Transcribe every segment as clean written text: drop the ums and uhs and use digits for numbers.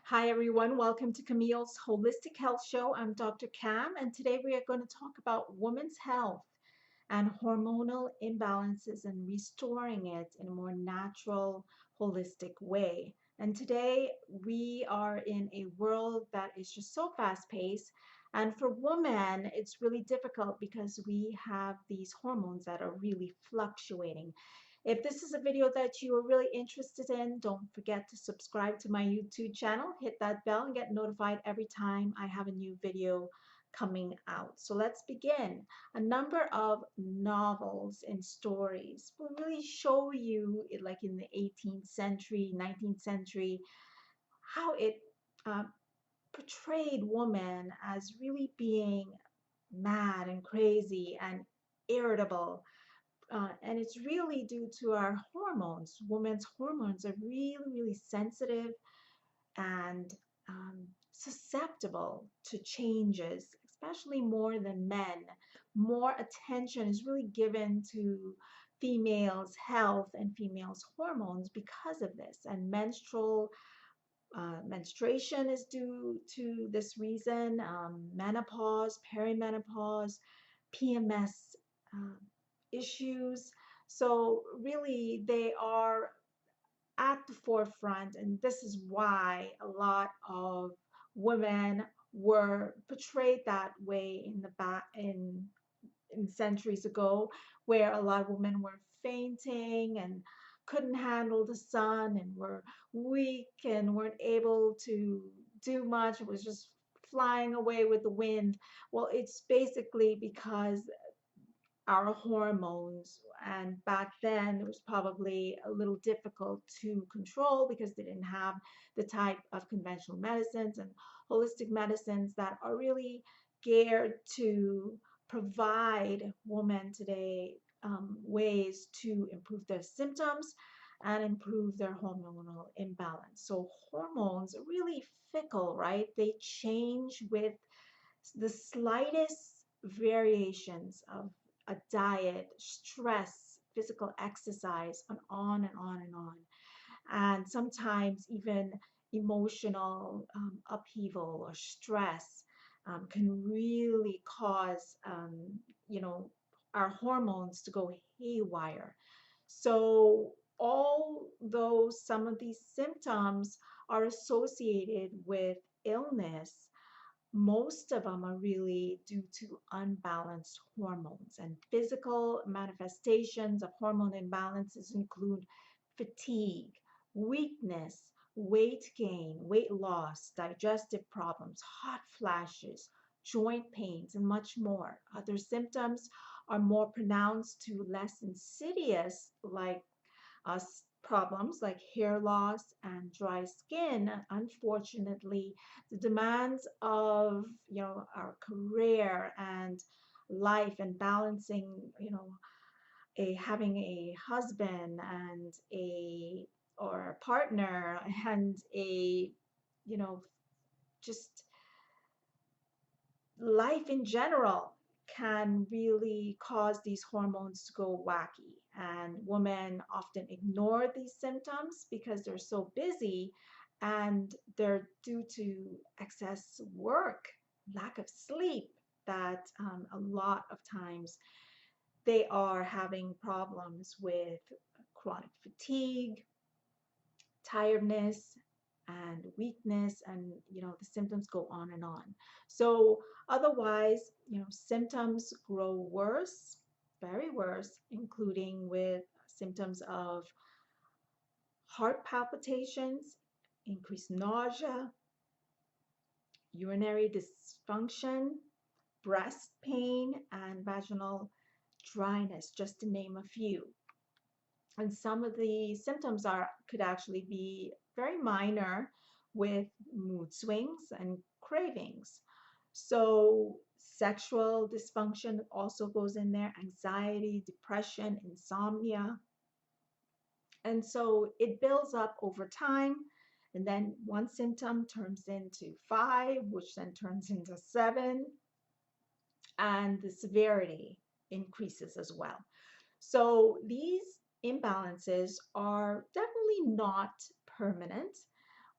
Hi, everyone. Welcome to Camille's Holistic Health Show. I'm Dr. Cam, and today we are going to talk about women's health and hormonal imbalances and restoring it in a more natural, holistic way. And today we are in a world that is just so fast paced. And for women, it's really difficult because we have these hormones that are really fluctuating. If this is a video that you are really interested in, don't forget to subscribe to my YouTube channel, hit that bell, and get notified every time I have a new video coming out. So let's begin. A number of novels and stories will really show you, like in the 18th century, 19th century, how it uh, portrayed woman as really being mad and crazy and irritable, and it's really due to our hormones. Women's hormones are really, really sensitive and susceptible to changes, especially more than men. More attention is really given to females' health and females' hormones because of this. And menstruation is due to this reason. Menopause, perimenopause, PMS issues. So really, they are at the forefront, and this is why a lot of women were portrayed that way in the back in centuries ago, where a lot of women were fainting and couldn't handle the sun and were weak and weren't able to do much. It was just flying away with the wind. Well, it's basically because our hormones. And back then, it was probably a little difficult to control because they didn't have the type of conventional medicines and holistic medicines that are really geared to provide women today ways to improve their symptoms and improve their hormonal imbalance. So, hormones are really fickle, right? They change with the slightest variations of a diet, stress, physical exercise, and on and on and on. And sometimes even emotional upheaval or stress can really cause, our hormones to go haywire. So, although some of these symptoms are associated with illness, most of them are really due to unbalanced hormones. And physical manifestations of hormone imbalances include fatigue, weakness, weight gain, weight loss, digestive problems, hot flashes, joint pains, and much more. Other symptoms are more pronounced to less insidious, like problems like hair loss and dry skin. Unfortunately, the demands of our career and life and balancing, a having a husband and a or a partner and a you know just life in general can really cause these hormones to go wacky. And women often ignore these symptoms because they're so busy and they're due to excess work, lack of sleep, that a lot of times they are having problems with chronic fatigue, tiredness, and weakness, and the symptoms go on and on. So otherwise, symptoms grow worse, very worse, including with symptoms of heart palpitations, increased nausea, urinary dysfunction, breast pain, and vaginal dryness, just to name a few. And some of the symptoms are could actually be very minor, with mood swings and cravings. So sexual dysfunction also goes in there, anxiety, depression, insomnia. And so it builds up over time, and then one symptom turns into five, which then turns into seven, and the severity increases as well. So these imbalances are definitely not permanent.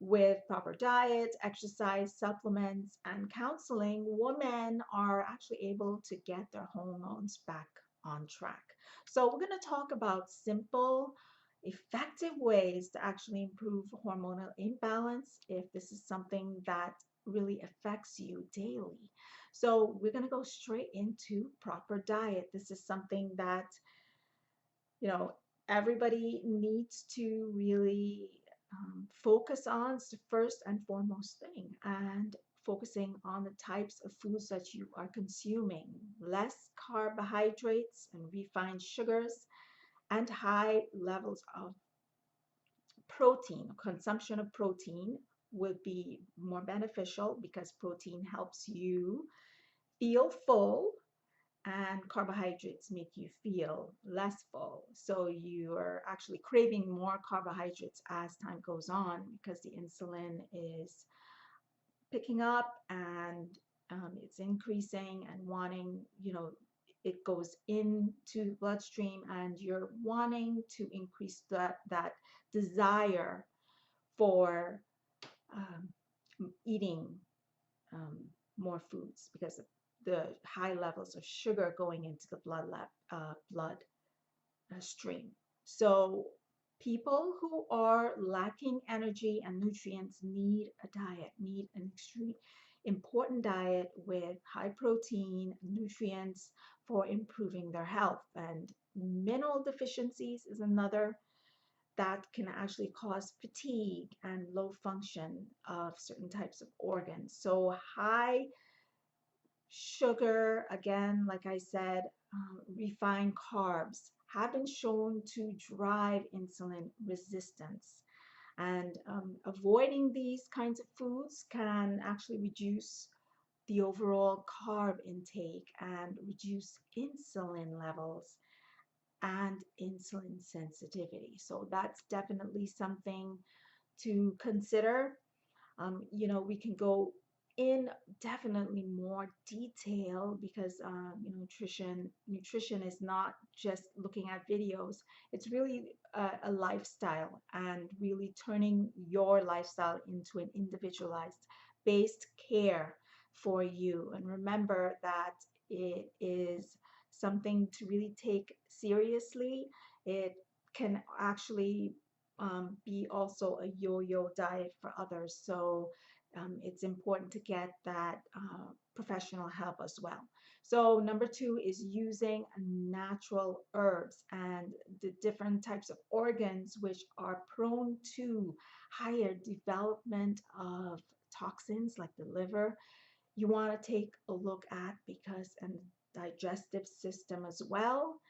With proper diet, exercise, supplements, and counseling, women are actually able to get their hormones back on track. So, we're going to talk about simple, effective ways to actually improve hormonal imbalance if this is something that really affects you daily. So, we're going to go straight into proper diet. This is something that you know, everybody needs to really focus on. It's the first and foremost thing. And focusing on the types of foods that you are consuming, less carbohydrates and refined sugars, and high levels of protein. Consumption of protein would be more beneficial because protein helps you feel full and carbohydrates make you feel less full. So you're actually craving more carbohydrates as time goes on because the insulin is picking up and it's increasing and wanting, it goes into the bloodstream and you're wanting to increase that desire for um, eating um, more foods because of the high levels of sugar going into the blood stream. So people who are lacking energy and nutrients need a diet, need an extreme important diet with high protein, nutrients for improving their health. And mineral deficiencies is another that can actually cause fatigue and low function of certain types of organs. So high sugar, again, like I said, refined carbs have been shown to drive insulin resistance. And avoiding these kinds of foods can actually reduce the overall carb intake and reduce insulin levels and insulin sensitivity. So that's definitely something to consider. We can go in definitely more detail because nutrition is not just looking at videos. It's really a lifestyle and really turning your lifestyle into an individualized based care for you. And remember that it is something to really take seriously. It can actually be also a yo-yo diet for others. So it's important to get that professional help as well. So number two is using natural herbs and the different types of organs which are prone to higher development of toxins like the liver. You want to take a look at because and digestive system as well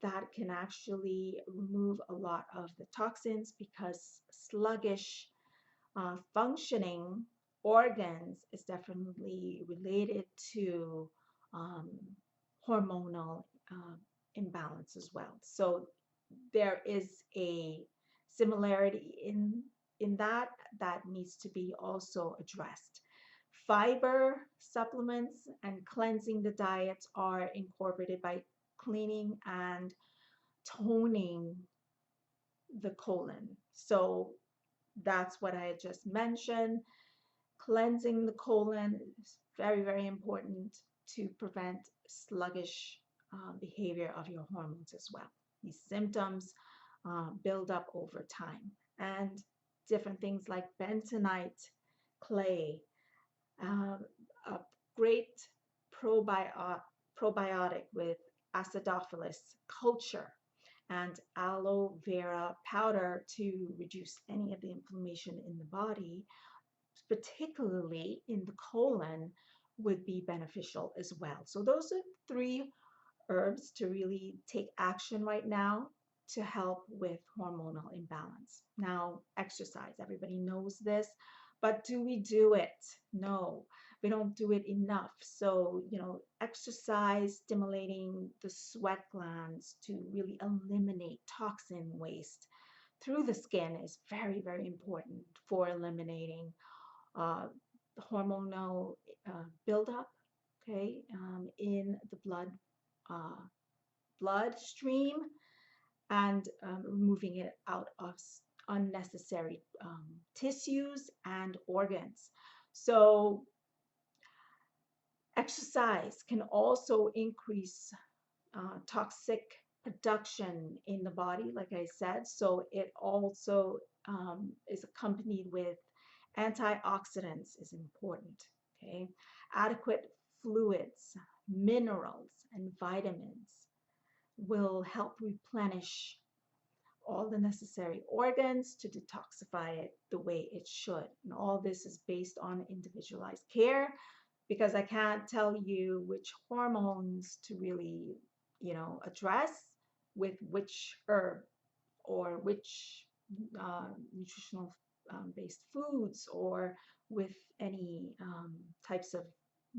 that can actually remove a lot of the toxins because sluggish functioning organs is definitely related to um, hormonal imbalance as well. So there is a similarity in that needs to be also addressed. Fiber supplements and cleansing the diets are incorporated by cleaning and toning the colon. So that's what I just mentioned. Cleansing the colon is very, very important to prevent sluggish behavior of your hormones as well. These symptoms build up over time. And different things like bentonite, clay, a great probiotic with acidophilus culture and aloe vera powder to reduce any of the inflammation in the body, particularly in the colon, would be beneficial as well. So those are three herbs to really take action right now to help with hormonal imbalance. Now, exercise, everybody knows this, but do we do it? No, we don't do it enough. So, exercise stimulating the sweat glands to really eliminate toxin waste through the skin is very, very important for eliminating uh, hormonal buildup, okay, in the bloodstream and removing it out unnecessary tissues and organs. So exercise can also increase toxic production in the body, like I said. So it also is accompanied with antioxidants is important. Okay, adequate fluids, minerals, and vitamins will help replenish all the necessary organs to detoxify it the way it should. And all this is based on individualized care because I can't tell you which hormones to really, address with which herb or which nutritional based foods or with any types of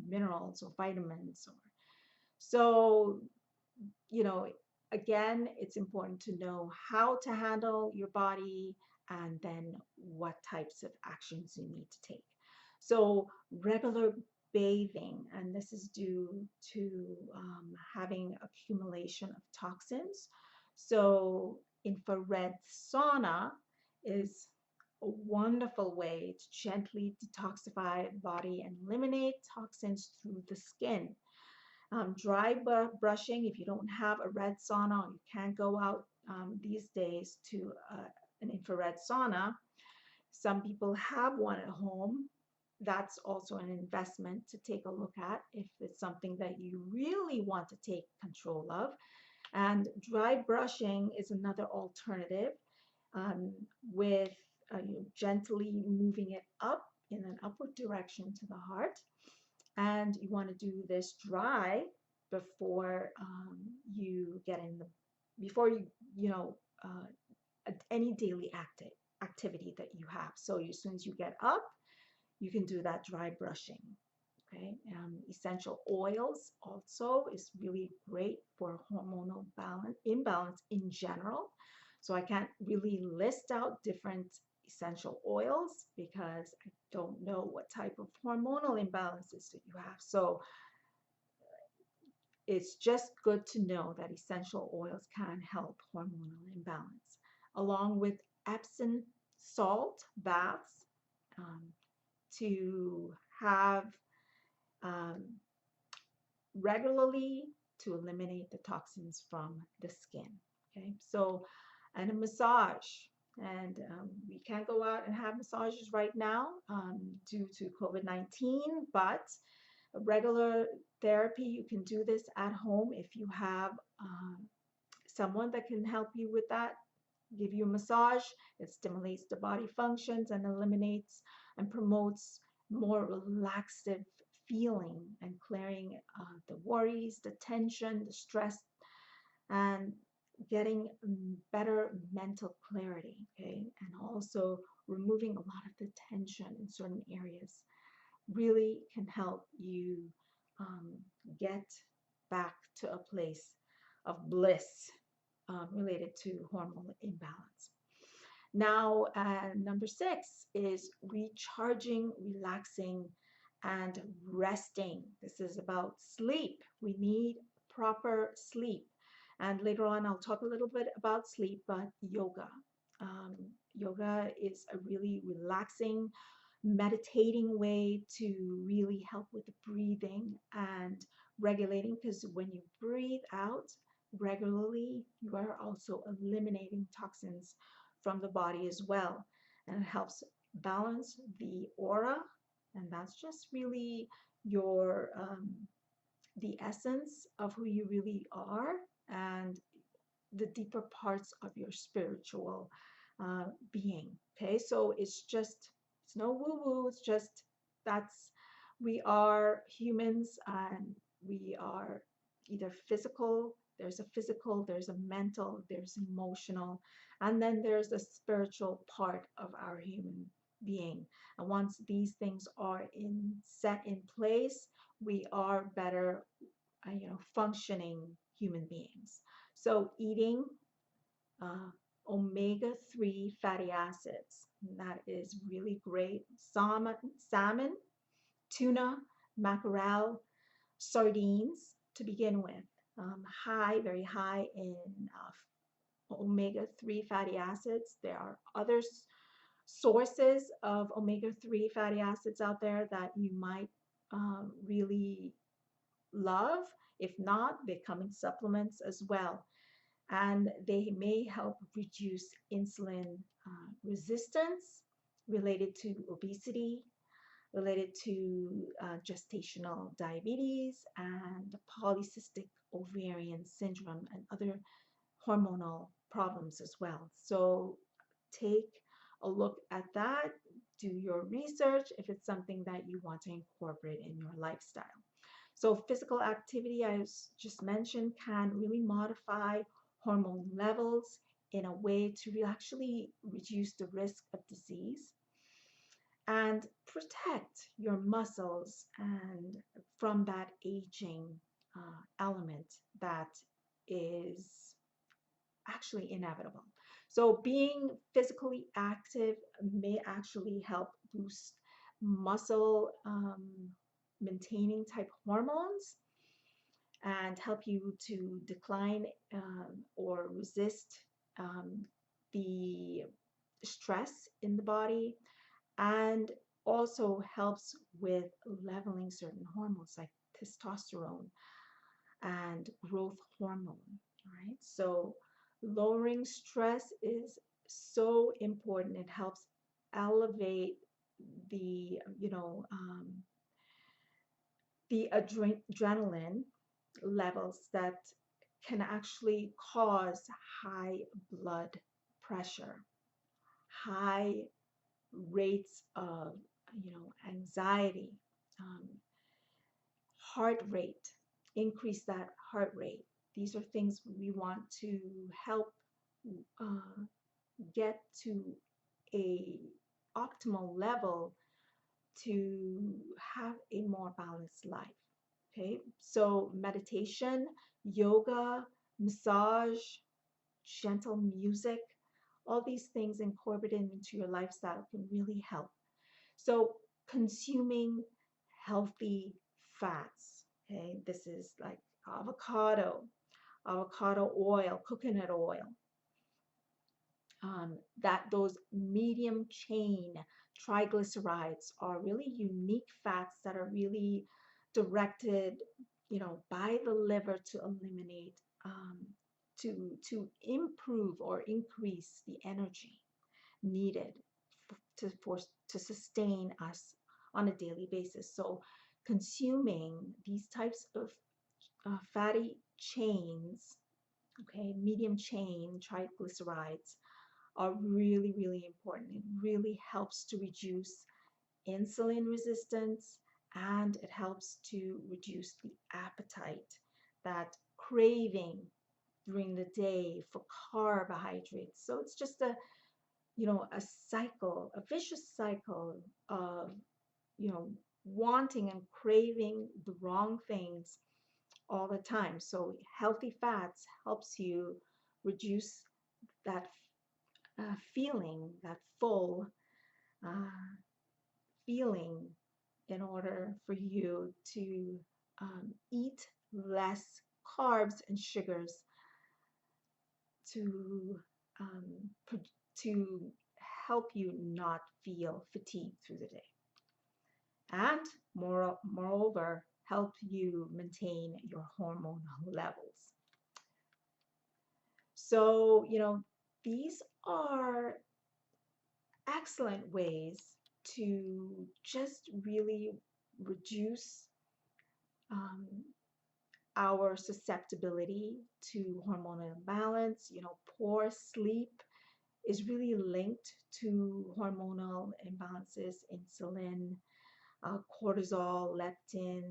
minerals or vitamins or so you know, again, it's important to know how to handle your body and then what types of actions you need to take. So, regular bathing, and this is due to having accumulation of toxins. So, infrared sauna is a wonderful way to gently detoxify the body and eliminate toxins through the skin. Dry brushing, if you don't have a red sauna, or you can't go out these days to an infrared sauna. Some people have one at home. That's also an investment to take a look at if it's something that you really want to take control of. And dry brushing is another alternative um, with gently moving it up in an upward direction to the heart, and you want to do this dry before you get in the before you know any daily activity that you have. So as soon as you get up, you can do that dry brushing. Okay, essential oils also is really great for hormonal imbalance in general. So I can't really list out different essential oils because I don't know what type of hormonal imbalances that you have. So it's just good to know that essential oils can help hormonal imbalance, along with Epsom salt baths um, to have um, regularly to eliminate the toxins from the skin. Okay, so and a massage. And we can't go out and have massages right now due to COVID-19, but a regular therapy, you can do this at home if you have someone that can help you with that, give you a massage. It stimulates the body functions and eliminates and promotes more relaxive feeling and clearing the worries, the tension, the stress, and getting better mental clarity. Okay, and also removing a lot of the tension in certain areas really can help you um, get back to a place of bliss related to hormonal imbalance. Now, number 6 is recharging, relaxing, and resting. This is about sleep. We need proper sleep. And later on, I'll talk a little bit about sleep, but yoga. Um, Yoga is a really relaxing, meditating way to really help with the breathing and regulating, because when you breathe out regularly, you are also eliminating toxins from the body as well. And it helps balance the aura. And that's just really your the essence of who you really are and the deeper parts of your spiritual being. Okay, so it's no woo woo. It's just that's we are humans and we are either physical. There's a physical, there's a mental, there's emotional, and then there's a spiritual part of our human being. And once these things are set in place, we are better, functioning human beings. So eating uh, omega-3 fatty acids, that is really great. Salmon, tuna, mackerel, sardines to begin with. Very high in omega-3 fatty acids. There are other sources of omega-3 fatty acids out there that you might really love. If not, they come in supplements as well. And they may help reduce insulin resistance related to obesity, related to gestational diabetes, and polycystic ovarian syndrome, and other hormonal problems as well. So take a look at that, do your research if it's something that you want to incorporate in your lifestyle. So physical activity, I just mentioned, can really modify hormone levels in a way to actually reduce the risk of disease and protect your muscles and from that aging element that is actually inevitable. So being physically active may actually help boost muscle maintaining type hormones and help you to decline or resist um, the stress in the body, and also helps with leveling certain hormones like testosterone and growth hormone. Right? So lowering stress is so important. It helps elevate the the adrenaline levels that can actually cause high blood pressure, high rates of anxiety, um, heart rate, increase that heart rate. These are things we want to help uh, get to a optimal level to have a more balanced life. Okay, so meditation, yoga, massage, gentle music, all these things incorporated into your lifestyle can really help. So consuming healthy fats, okay, this is like avocado oil, coconut oil, that those medium chain triglycerides are really unique fats that are really directed, by the liver to eliminate, to improve or increase the energy needed to sustain us on a daily basis. So consuming these types of fatty chains, okay, medium chain triglycerides, are really, really important. It really helps to reduce insulin resistance, and it helps to reduce the appetite, that craving during the day for carbohydrates. So it's just a cycle, a vicious cycle of, you know, wanting and craving the wrong things all the time. So healthy fats helps you reduce that feeling, that full uh, feeling, in order for you to eat less carbs and sugars to um, to help you not feel fatigued through the day, and moreover help you maintain your hormonal levels. So these are excellent ways to just really reduce um, our susceptibility to hormonal imbalance. Poor sleep is really linked to hormonal imbalances, insulin, cortisol, leptin,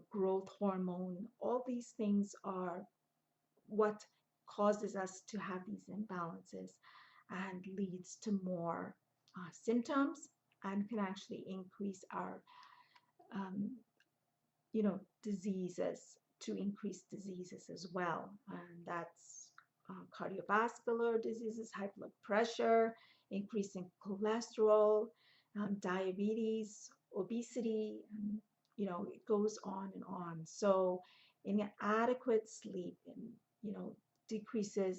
growth hormone. All these things are what causes us to have these imbalances and leads to more symptoms, and can actually increase our um, diseases, to increase diseases as well. And that's cardiovascular diseases, high blood pressure, increasing cholesterol, diabetes, obesity, and it goes on and on. So inadequate sleep and decreases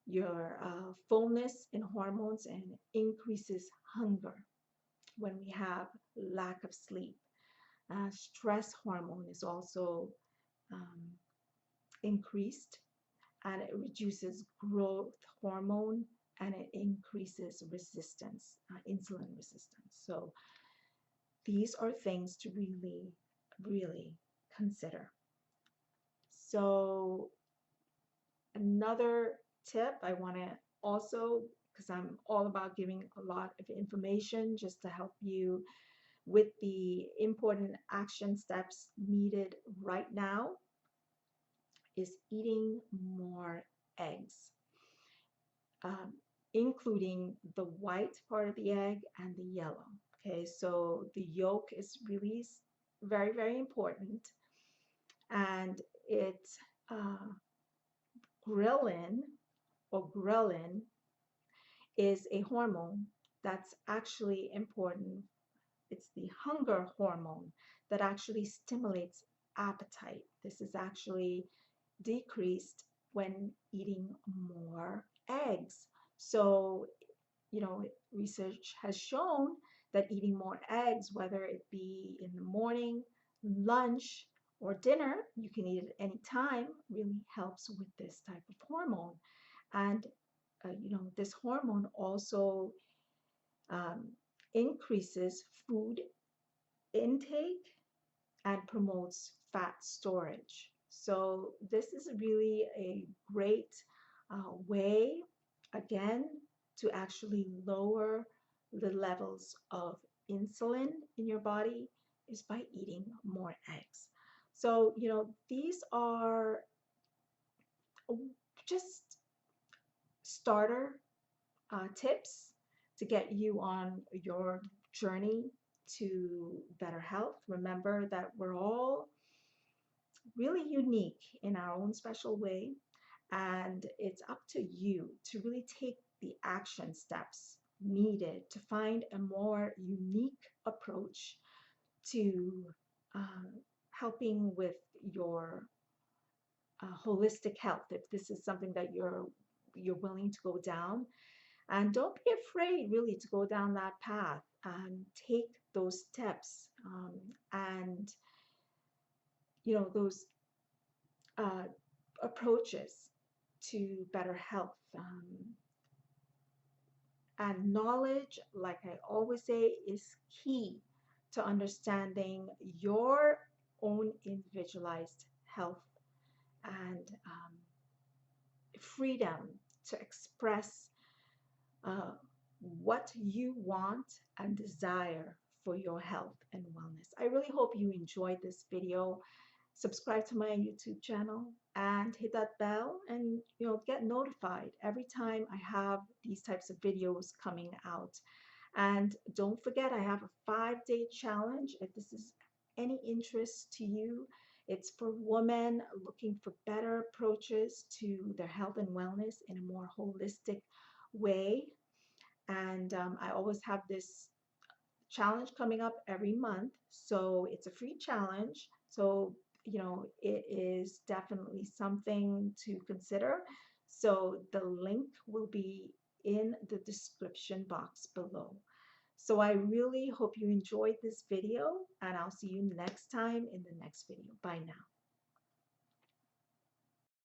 your fullness in hormones and increases hunger when we have lack of sleep. Stress hormone is also um, increased, and it reduces growth hormone, and it increases resistance, insulin resistance. So these are things to really, really consider. So another tip I want to also, because I'm all about giving a lot of information just to help you with the important action steps needed right now, is eating more eggs, um, including the white part of the egg and the yellow. Okay, so the yolk is really very, very important, and it's uh, ghrelin or ghrelin is a hormone that's actually important. It's the hunger hormone that actually stimulates appetite. This is actually decreased when eating more eggs. So, research has shown that eating more eggs, whether it be in the morning, lunch, or dinner, you can eat at any time, really helps with this type of hormone. And, this hormone also um, increases food intake and promotes fat storage. So this is really a great way, again, to actually lower the levels of insulin in your body is by eating more eggs. So, these are just starter tips to get you on your journey to better health. Remember that we're all really unique in our own special way, and it's up to you to really take the action steps needed to find a more unique approach to uh, helping with your holistic health, if this is something that you're willing to go down. And don't be afraid really to go down that path and take those steps, and those uh, approaches to better health. And knowledge, like I always say, is key to understanding your own individualized health and freedom to express uh, what you want and desire for your health and wellness. I really hope you enjoyed this video. Subscribe to my YouTube channel and hit that bell, and get notified every time I have these types of videos coming out. And don't forget, I have a 5-day challenge. If this is any interest to you, it's for women looking for better approaches to their health and wellness in a more holistic way. And I always have this challenge coming up every month. So it's a free challenge. So, it is definitely something to consider. So the link will be in the description box below. So I really hope you enjoyed this video, and I'll see you next time in the next video. Bye now.